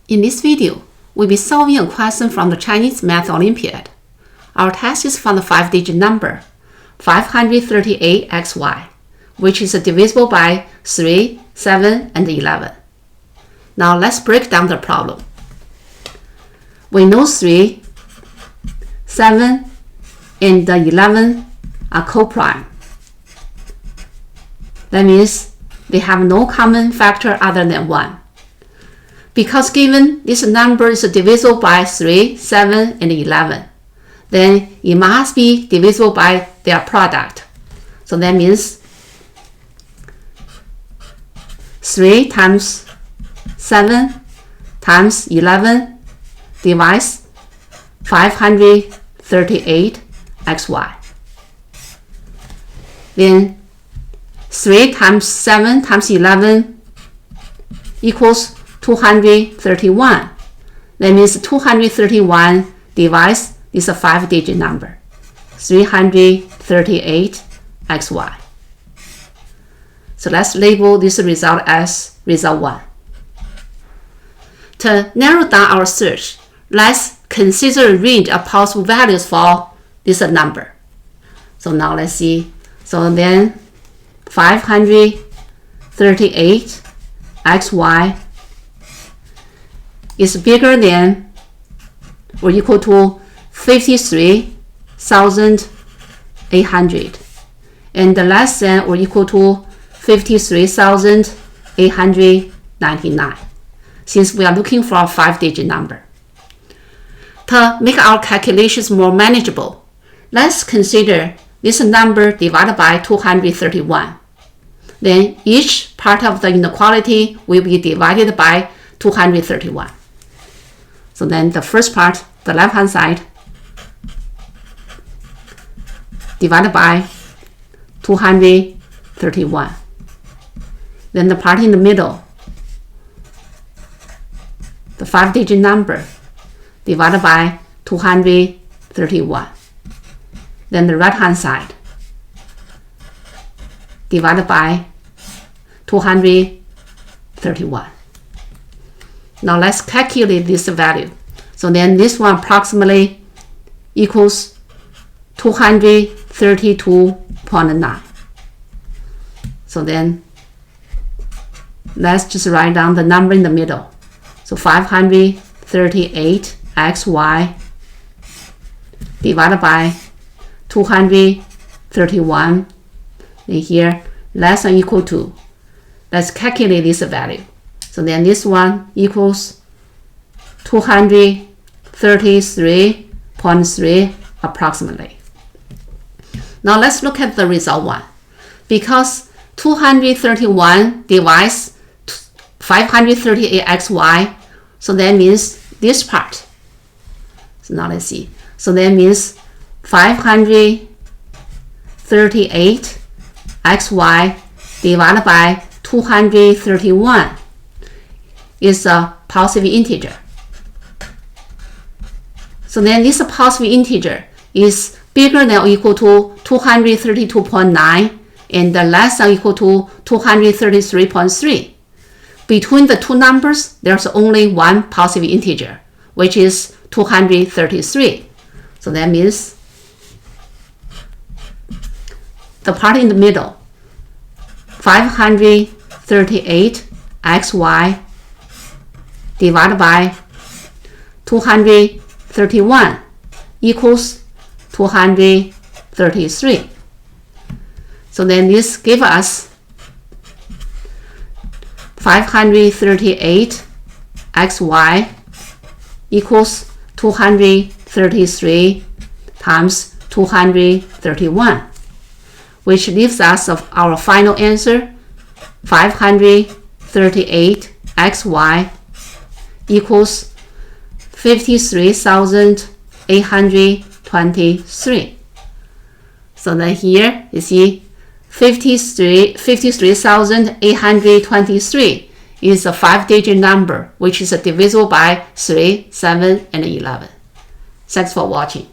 In this video, we'll be solving a question from the Chinese Math Olympiad. Our test is from the 5-digit number 538xy, which is divisible by 3, 7, and 11. Now let's break down the problem. We know 3, 7, and 11 are coprime. That means they have no common factor other than 1. Because given this number is divisible by 3, 7, and 11, then it must be divisible by their product. So that means 3 times 7 times 11 divides 538xy. Then 3 times 7 times 11 equals 231. That means 231 divides this 5-digit number, 338xy. So let's label this result as result 1. To narrow down our search, let's consider a range of possible values for this number. So now let's see. So then 538xy is bigger than or equal to 53,800 and less than or equal to 53,899, since we are looking for a 5-digit number. To make our calculations more manageable, let's consider this number divided by 231. Then each part of the inequality will be divided by 231. So then the first part, the left-hand side, divided by 231. Then the part in the middle, the 5-digit number, divided by 231. Then the right-hand side, divided by 231. Now let's calculate this value. So then this one approximately equals 232.9. So then let's just write down the number in the middle. So 538xy divided by 231, and here less than or equal to. Let's calculate this value. So then this one equals 233.3 approximately. Now let's look at the result 1. Because 231 divides 538xy, so that means this part. So now let's see. So that means 538xy divided by 231 is a positive integer. So then this positive integer is bigger than or equal to 232.9 and less than or equal to 233.3. Between the two numbers, there's only one positive integer, which is 233. So that means the part in the middle, 538xy divided by 231 equals 233. So then this gives us 538xy equals 233 times 231, which leaves us our final answer, 538xy equals 53,823. So then here you see 53,823 is a 5-digit number, which is divisible by 3, 7, and 11. Thanks for watching.